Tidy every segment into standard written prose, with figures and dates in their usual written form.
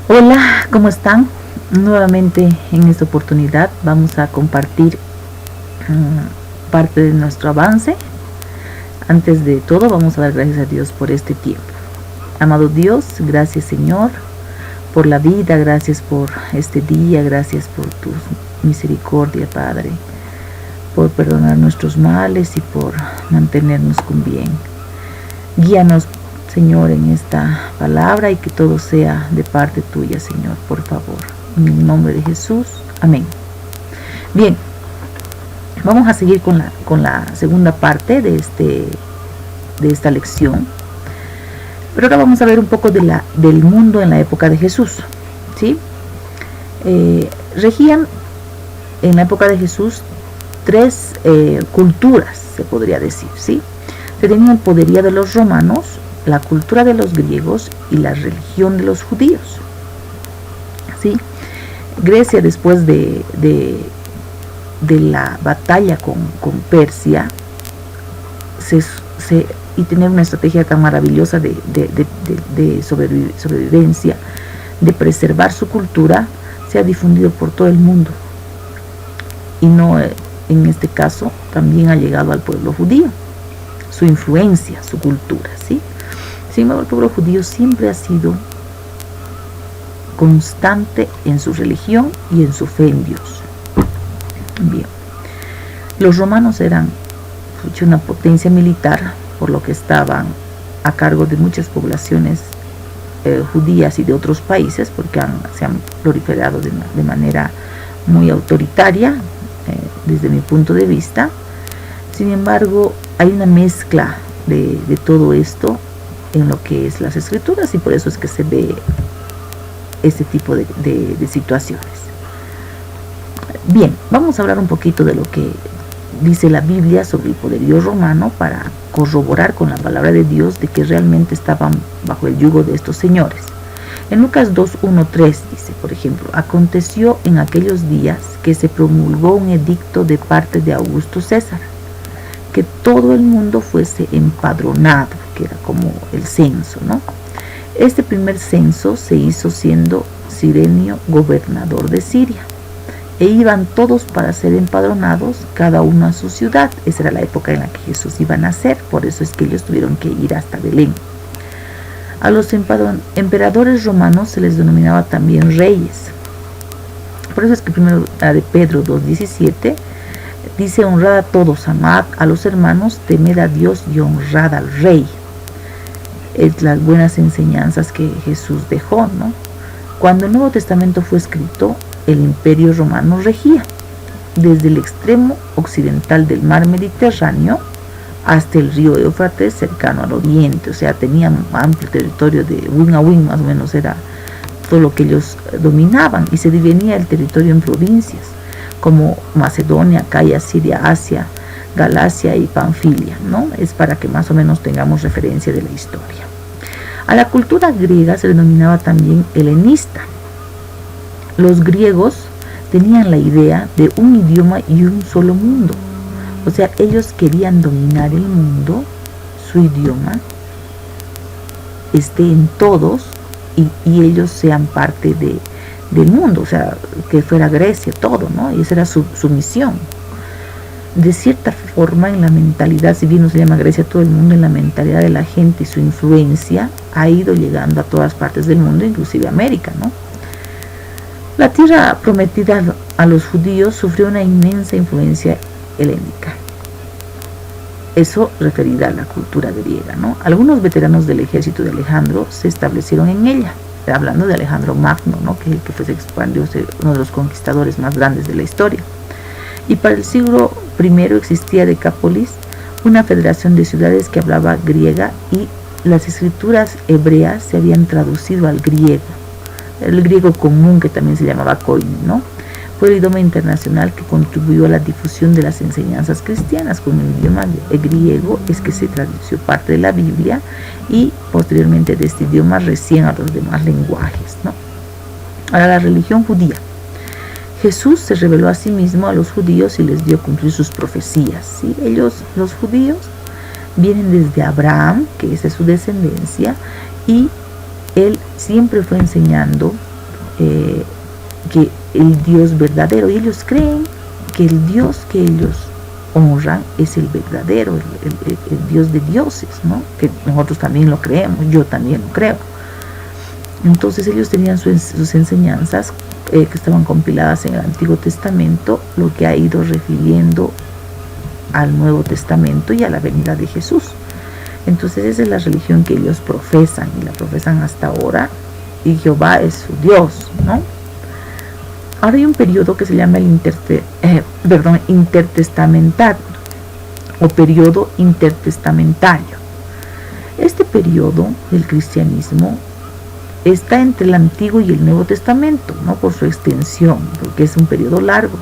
Hola, ¿cómo están? Nuevamente en esta oportunidad vamos a compartir parte de nuestro avance. Antes de todo vamos a dar gracias a Dios por este tiempo. Amado Dios, gracias Señor por la vida, gracias por este día, gracias por tu misericordia, Padre, por perdonar nuestros males y por mantenernos con bien. Guíanos, Señor, en esta palabra y que todo sea de parte tuya, Señor, por favor. En el nombre de Jesús. Amén. Bien, vamos a seguir con la segunda parte de esta lección. Pero ahora vamos a ver un poco del mundo en la época de Jesús, ¿sí? Regían en la época de Jesús tres culturas, se podría decir, ¿sí? Se tenía el poderío de los romanos, la cultura de los griegos y la religión de los judíos, ¿sí? Grecia, después de la batalla con Persia, y tener una estrategia tan maravillosa de sobrevivencia, de preservar su cultura, se ha difundido por todo el mundo. Y no, en este caso, también ha llegado al pueblo judío, su influencia, su cultura, ¿sí? Sin embargo, el pueblo judío siempre ha sido constante en su religión y en su fe en Dios. Bien, los romanos eran una potencia militar, por lo que estaban a cargo de muchas poblaciones judías y de otros países, porque se han proliferado de manera muy autoritaria, desde mi punto de vista. Sin embargo, hay una mezcla de todo esto en lo que es las escrituras, y por eso es que se ve este tipo de situaciones. Bien, vamos a hablar un poquito de lo que dice la Biblia sobre el poderío romano para corroborar con la palabra de Dios de que realmente estaban bajo el yugo de estos señores. En Lucas 2:1-3 dice, por ejemplo: aconteció en aquellos días que se promulgó un edicto de parte de Augusto César, que todo el mundo fuese empadronado, que era como el censo, ¿no? Este primer censo se hizo siendo Cirenio gobernador de Siria, e iban todos para ser empadronados, cada uno a su ciudad. Esa era la época en la que Jesús iba a nacer, por eso es que ellos tuvieron que ir hasta Belén. A los emperadores romanos se les denominaba también reyes. Por eso es que primero de Pedro 2:17 dice: honrad a todos, amad a los hermanos, temed a Dios y honrad al rey. Es las buenas enseñanzas que Jesús dejó, ¿no? Cuando el Nuevo Testamento fue escrito, el Imperio Romano regía desde el extremo occidental del mar Mediterráneo hasta el río Éufrates, cercano al oriente. O sea, tenían amplio territorio de win a win, más o menos era todo lo que ellos dominaban, y se dividía el territorio en provincias como Macedonia, Acaya, Siria, Asia, Galacia y Panfilia, ¿no? Es para que más o menos tengamos referencia de la historia. A la cultura griega se denominaba también helenista. Los griegos tenían la idea de un idioma y un solo mundo. O sea, ellos querían dominar el mundo, su idioma esté en todos y ellos sean parte del mundo, o sea, que fuera Grecia, todo, ¿no? Y esa era su misión. De cierta forma, en la mentalidad, si bien no se llama Grecia todo el mundo, en la mentalidad de la gente y su influencia ha ido llegando a todas partes del mundo, inclusive a América, ¿no? La tierra prometida a los judíos sufrió una inmensa influencia helénica. Eso referida a la cultura griega, ¿no? Algunos veteranos del ejército de Alejandro se establecieron en ella, hablando de Alejandro Magno, ¿no? que se expandió, uno de los conquistadores más grandes de la historia. Y para el siglo I existía Decápolis, una federación de ciudades que hablaba griega, y las escrituras hebreas se habían traducido al griego, el griego común, que también se llamaba Koine, ¿no? Fue el idioma internacional que contribuyó a la difusión de las enseñanzas cristianas. Con el idioma griego es que se tradució parte de la Biblia, y posteriormente de este idioma recién a los demás lenguajes, ¿no? Ahora, la religión judía. Jesús se reveló a sí mismo a los judíos y les dio a cumplir sus profecías, ¿sí? Ellos, los judíos, vienen desde Abraham, que esa es su descendencia, y él siempre fue enseñando que el Dios verdadero, y ellos creen que el Dios que ellos honran es el verdadero, el Dios de dioses, ¿no? Que nosotros también lo creemos, yo también lo creo. Entonces ellos tenían sus enseñanzas que estaban compiladas en el Antiguo Testamento, lo que ha ido refiriendo al Nuevo Testamento y a la venida de Jesús. Entonces esa es la religión que ellos profesan, y la profesan hasta ahora, y Jehová es su Dios, ¿no? Ahora hay un periodo que se llama el intertestamentario, o periodo intertestamentario. Este periodo del cristianismo está entre el Antiguo y el Nuevo Testamento, no por su extensión, porque es un periodo largo.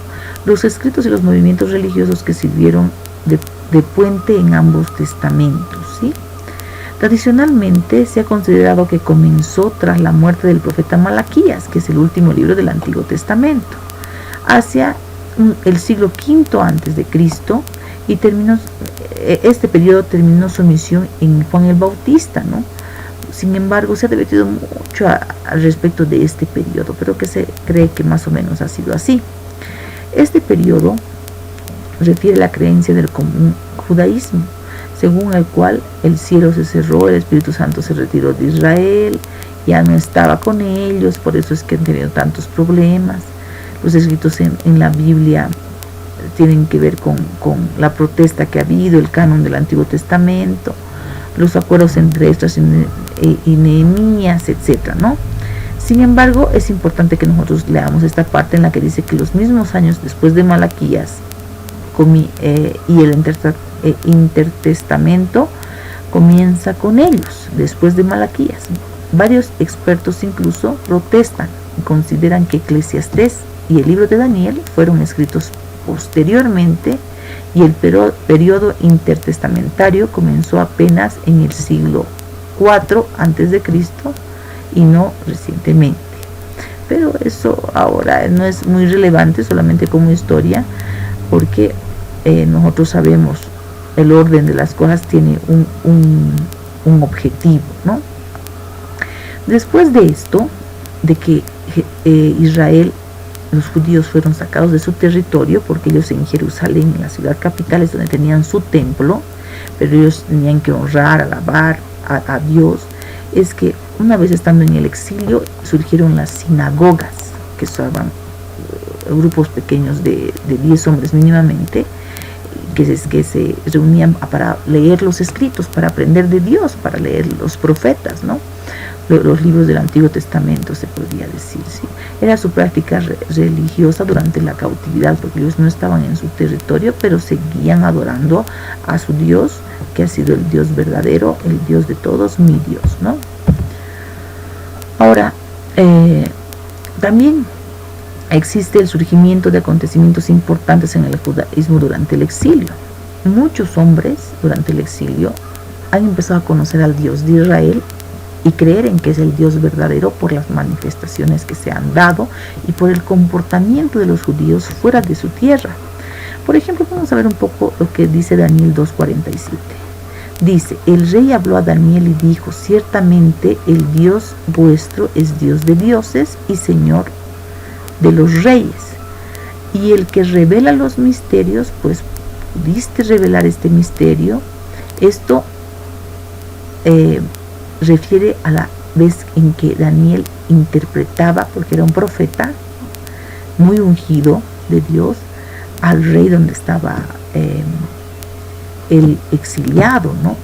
Los escritos y los movimientos religiosos que sirvieron de puente en ambos testamentos, ¿sí? Tradicionalmente se ha considerado que comenzó tras la muerte del profeta Malaquías, que es el último libro del Antiguo Testamento, hacia el siglo V antes de Cristo, y este periodo terminó su misión en Juan el Bautista, ¿no? Sin embargo, se ha debatido mucho al respecto de este periodo, pero que se cree que más o menos ha sido así. Este periodo refiere a la creencia del común judaísmo, según el cual el cielo se cerró, el Espíritu Santo se retiró de Israel, ya no estaba con ellos, por eso es que han tenido tantos problemas. Los escritos en la Biblia tienen que ver con la protesta que ha habido, el canon del Antiguo Testamento, los acuerdos entre Esdras y Nehemías, etcétera, ¿no? Sin embargo, es importante que nosotros leamos esta parte en la que dice que los mismos años después de Malaquías y el intertestamento comienza con ellos, después de Malaquías. Varios expertos incluso protestan y consideran que Eclesiastés y el libro de Daniel fueron escritos posteriormente, y el periodo intertestamentario comenzó apenas en el siglo IV a.C. y no recientemente. Pero eso ahora no es muy relevante, solamente como historia, porque nosotros sabemos el orden de las cosas tiene un objetivo, ¿no? Después de esto, de que Israel, los judíos fueron sacados de su territorio, porque ellos en Jerusalén, en la ciudad capital, es donde tenían su templo, pero ellos tenían que honrar, alabar a Dios. Es que una vez estando en el exilio, surgieron las sinagogas, que son grupos pequeños de 10 hombres mínimamente, que se reunían para leer los escritos, para aprender de Dios, para leer los profetas, ¿no? Los libros del Antiguo Testamento, se podría decir, ¿sí? Era su práctica religiosa durante la cautividad, porque ellos no estaban en su territorio, pero seguían adorando a su Dios, que ha sido el Dios verdadero, el Dios de todos, mi Dios, ¿no? Ahora, también existe el surgimiento de acontecimientos importantes en el judaísmo durante el exilio. Muchos hombres durante el exilio han empezado a conocer al Dios de Israel y creer en que es el Dios verdadero por las manifestaciones que se han dado y por el comportamiento de los judíos fuera de su tierra. Por ejemplo, vamos a ver un poco lo que dice Daniel 2:47. Dice: el rey habló a Daniel y dijo: ciertamente el Dios vuestro es Dios de dioses y Señor de los reyes, y el que revela los misterios, pues pudiste revelar este misterio. Esto refiere a la vez en que Daniel interpretaba, porque era un profeta muy ungido de Dios, al rey donde estaba el exiliado, ¿no?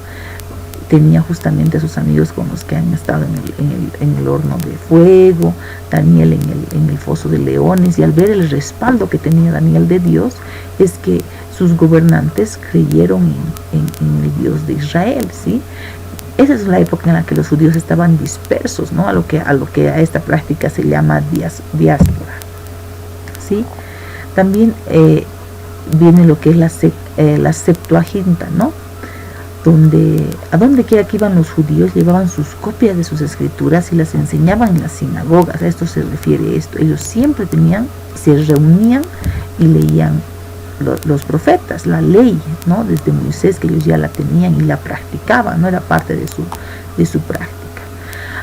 Tenía justamente a sus amigos con los que han estado en el horno de fuego, Daniel en el foso de leones, y al ver el respaldo que tenía Daniel de Dios, es que sus gobernantes creyeron en el Dios de Israel, ¿sí? Esa es la época en la que los judíos estaban dispersos, ¿no? A lo que a esta práctica se llama diáspora, ¿sí? También viene lo que es la Septuaginta, ¿no? A donde quiera que iban los judíos, llevaban sus copias de sus escrituras y las enseñaban en las sinagogas. A esto se refiere esto. Ellos siempre se reunían y leían los profetas, la ley, ¿no? Desde Moisés, que ellos ya la tenían y la practicaban, no era parte de su práctica.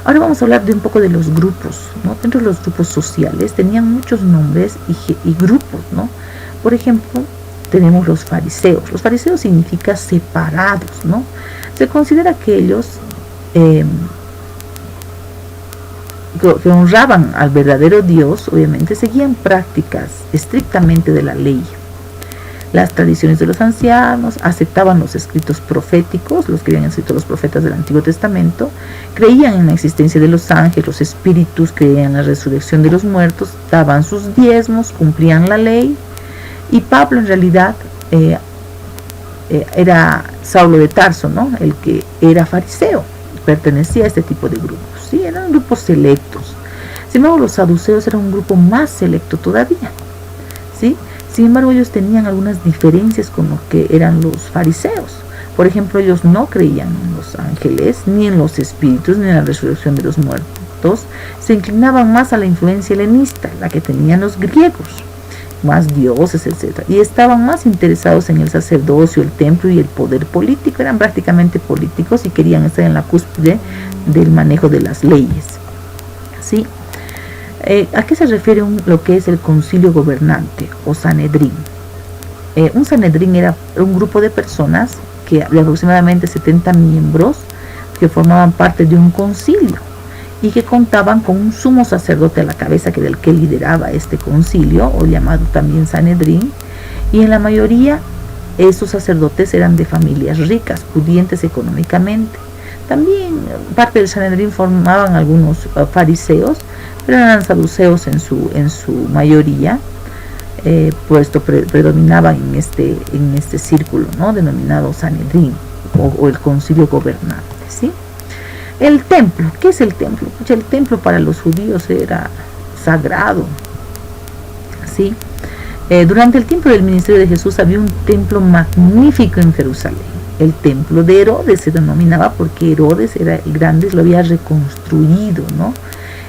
Ahora vamos a hablar de un poco de los grupos, ¿no? Dentro de los grupos sociales tenían muchos nombres y grupos, ¿no? Por ejemplo, tenemos los fariseos. Los fariseos significa separados, ¿no? Se considera que ellos que honraban al verdadero Dios, obviamente, seguían prácticas estrictamente de la ley, las tradiciones de los ancianos, aceptaban los escritos proféticos, los que habían escrito los profetas del Antiguo Testamento, creían en la existencia de los ángeles, los espíritus, creían en la resurrección de los muertos, daban sus diezmos, cumplían la ley. Y Pablo en realidad era Saulo de Tarso, ¿no? El que era fariseo, pertenecía a este tipo de grupos, ¿sí? Eran grupos selectos. Sin embargo, los saduceos eran un grupo más selecto todavía, ¿sí? Sin embargo, ellos tenían algunas diferencias con lo que eran los fariseos. Por ejemplo, ellos no creían en los ángeles, ni en los espíritus, ni en la resurrección de los muertos. Se inclinaban más a la influencia helenista, la que tenían los griegos, más dioses, etc. Y estaban más interesados en el sacerdocio, el templo y el poder político. Eran prácticamente políticos y querían estar en la cúspide del manejo de las leyes, ¿sí? ¿A qué se refiere lo que es el concilio gobernante o Sanedrín? Un Sanedrín era un grupo de personas de aproximadamente 70 miembros que formaban parte de un concilio y que contaban con un sumo sacerdote a la cabeza, que era el que lideraba este concilio, o llamado también Sanedrín, y en la mayoría esos sacerdotes eran de familias ricas, pudientes económicamente. También parte del Sanedrín formaban algunos fariseos, pero eran saduceos en su mayoría, puesto predominaban en este círculo, ¿no? Denominado Sanedrín o el concilio gobernante, ¿sí? El templo, ¿qué es el templo? Pues el templo para los judíos era sagrado, ¿sí? Durante el tiempo del ministerio de Jesús había un templo magnífico en Jerusalén. El templo de Herodes se denominaba porque Herodes era el grande, lo había reconstruido, ¿no?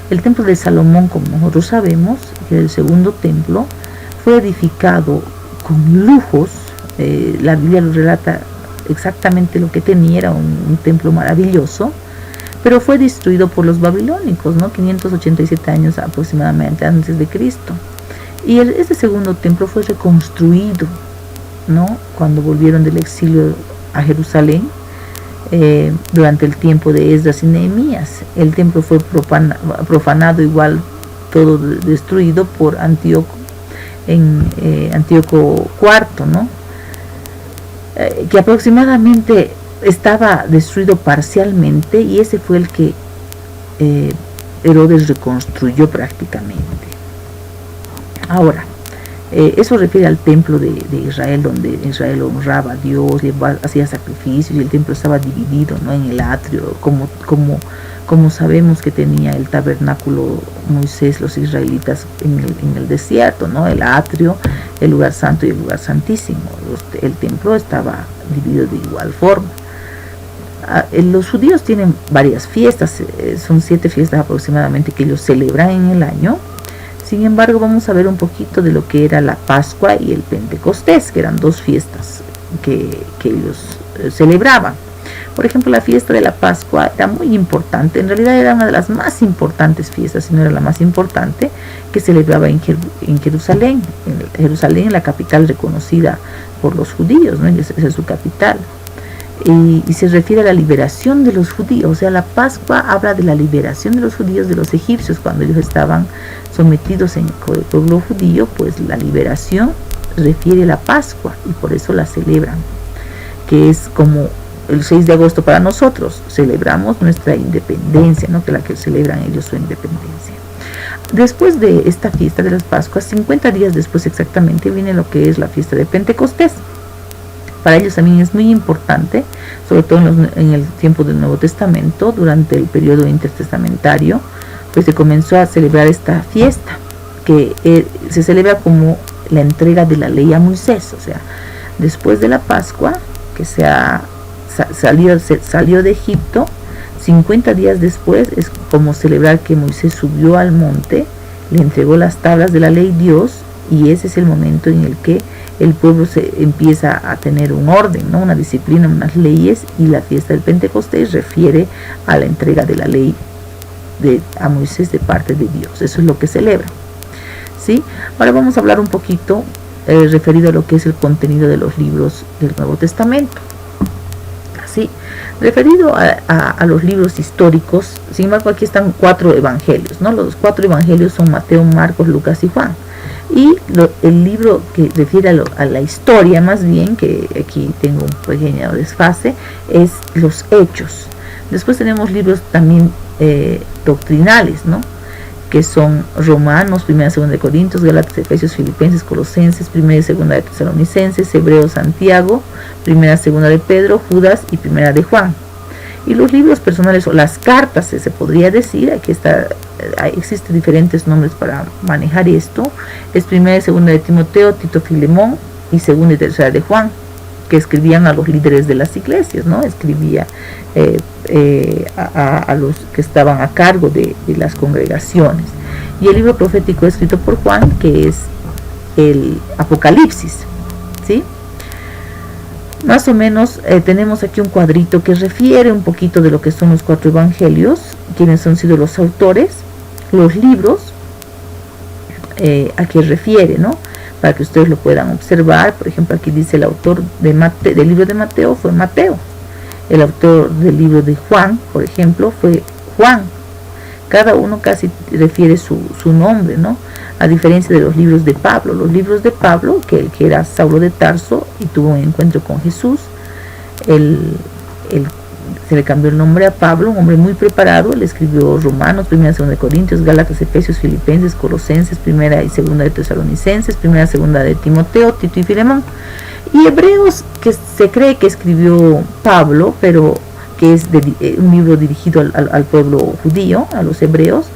El templo de Salomón, como nosotros sabemos, que era el segundo templo, fue edificado con lujos. La Biblia lo relata exactamente lo que tenía, era un templo maravilloso, pero fue destruido por los babilónicos, ¿no? 587 años aproximadamente antes de Cristo. Y este segundo templo fue reconstruido, ¿no? Cuando volvieron del exilio a Jerusalén, durante el tiempo de Esdras y Nehemías. El templo fue profanado, igual todo destruido por Antíoco IV, ¿no? Que aproximadamente estaba destruido parcialmente, y ese fue el que Herodes reconstruyó prácticamente. Ahora, eso refiere al templo de Israel, donde Israel honraba a Dios, hacía sacrificios, y el templo estaba dividido, ¿no? En el atrio, como sabemos que tenía el tabernáculo Moisés, los israelitas en el desierto, ¿no? El atrio, el lugar santo y el lugar santísimo. El templo estaba dividido de igual forma. Los judíos tienen varias fiestas, son 7 fiestas aproximadamente que ellos celebran en el año. Sin embargo, vamos a ver un poquito de lo que era la Pascua y el Pentecostés, que eran 2 fiestas que ellos celebraban. Por ejemplo, la fiesta de la Pascua era muy importante, en realidad era una de las más importantes fiestas, si no era la más importante, que celebraba en Jerusalén. Jerusalén, la capital reconocida por los judíos, ¿no? Esa es su capital. Y se refiere a la liberación de los judíos. O sea, la Pascua habla de la liberación de los judíos de los egipcios cuando ellos estaban sometidos en el pueblo judío. Pues la liberación refiere a la Pascua, y por eso la celebran, que es como el 6 de agosto para nosotros. Celebramos nuestra independencia, ¿no? Que la que celebran ellos su independencia. Después de esta fiesta de las Pascuas, 50 días después exactamente, viene lo que es la fiesta de Pentecostés. Para ellos también es muy importante, sobre todo en el tiempo del Nuevo Testamento, durante el periodo intertestamentario, pues se comenzó a celebrar esta fiesta, que se celebra como la entrega de la ley a Moisés. O sea, después de la Pascua, que salió de Egipto, 50 días después es como celebrar que Moisés subió al monte, le entregó las tablas de la ley Dios, y ese es el momento en el que el pueblo se empieza a tener un orden, ¿no? Una disciplina, unas leyes, y la fiesta del Pentecostés refiere a la entrega de la ley a Moisés de parte de Dios. Eso es lo que celebra, ¿sí? Ahora vamos a hablar un poquito referido a lo que es el contenido de los libros del Nuevo Testamento, ¿sí? Referido a los libros históricos, sin embargo aquí están 4 evangelios, ¿no? Los 4 evangelios son Mateo, Marcos, Lucas y Juan. Y el libro que refiere a la historia, más bien, que aquí tengo un pequeño desfase, es los Hechos. Después tenemos libros también doctrinales, ¿no? Que son Romanos, 1 y 2 de Corintios, Gálatas, Efesios, Filipenses, Colosenses, 1 y 2 de Tesalonicenses, Hebreos, Santiago, 1 y 2 de Pedro, Judas y 1 de Juan. Y los libros personales o las cartas, se podría decir, aquí existen diferentes nombres para manejar esto, es 1 y 2 de Timoteo, Tito, Filemón y 2 y 3 de Juan, que escribían a los líderes de las iglesias, ¿no? Escribía a los que estaban a cargo de las congregaciones. Y el libro profético escrito por Juan, que es el Apocalipsis, ¿sí? Más o menos tenemos aquí un cuadrito que refiere un poquito de lo que son los 4 evangelios, quienes han sido los autores, los libros a que refiere, ¿no? Para que ustedes lo puedan observar. Por ejemplo, aquí dice el autor del libro de Mateo fue Mateo. El autor del libro de Juan, por ejemplo, fue Juan. Cada uno casi refiere su nombre, ¿no? A diferencia de los libros de Pablo. Los libros de Pablo, que era Saulo de Tarso y tuvo un encuentro con Jesús, se le cambió el nombre a Pablo, un hombre muy preparado. Él escribió Romanos, 1 y 2 de Corintios, Gálatas, Efesios, Filipenses, Colosenses, 1 y 2 de Tesalonicenses, 1 y 2 de Timoteo, Tito y Filemón. Y Hebreos, que se cree que escribió Pablo, pero que es un libro dirigido al pueblo judío, a los hebreos.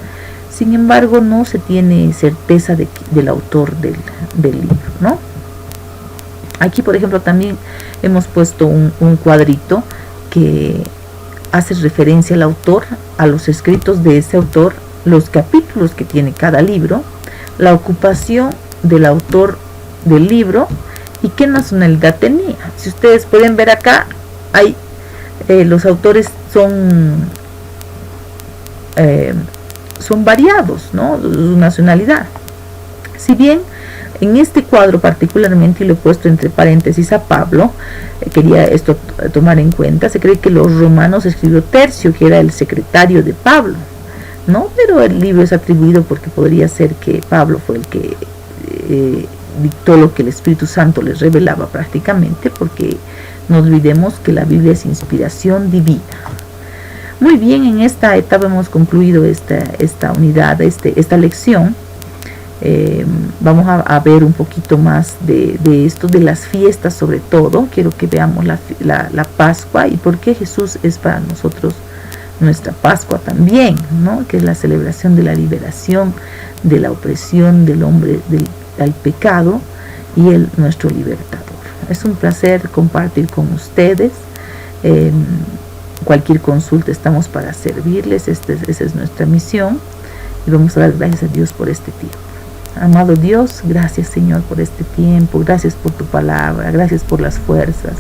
Sin embargo, no se tiene certeza del autor del libro, ¿no? Aquí, por ejemplo, también hemos puesto un cuadrito que hace referencia al autor, a los escritos de ese autor, los capítulos que tiene cada libro, la ocupación del autor del libro y qué nacionalidad tenía. Si ustedes pueden ver acá, hay los autores son variados, ¿no? Su nacionalidad. Si bien en este cuadro particularmente, y lo he puesto entre paréntesis a Pablo, quería esto tomar en cuenta, se cree que los Romanos escribió Tercio, que era el secretario de Pablo, ¿no? Pero el libro es atribuido porque podría ser que Pablo fue el que dictó lo que el Espíritu Santo les revelaba prácticamente, porque no olvidemos que la Biblia es inspiración divina. Muy bien, en esta etapa hemos concluido esta unidad, esta lección. Vamos a ver un poquito más de esto, de las fiestas sobre todo. Quiero que veamos la Pascua y por qué Jesús es para nosotros nuestra Pascua también, ¿no? Que es la celebración de la liberación de la opresión del hombre al pecado y Él nuestro libertador. Es un placer compartir con ustedes. Cualquier consulta estamos para servirles. Esa es nuestra misión y vamos a dar gracias a Dios por este tiempo. Amado Dios, gracias Señor por este tiempo, gracias por tu palabra, gracias por las fuerzas,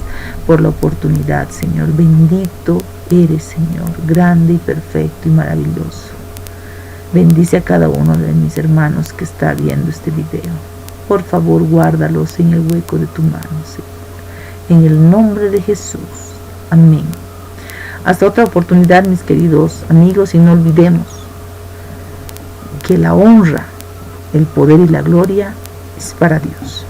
por la oportunidad, Señor. Bendito eres, Señor, grande y perfecto y maravilloso. Bendice a cada uno de mis hermanos que está viendo este video. Por favor, guárdalos en el hueco de tu mano, Señor. En el nombre de Jesús. Amén. Hasta otra oportunidad, mis queridos amigos, y no olvidemos que la honra, el poder y la gloria es para Dios.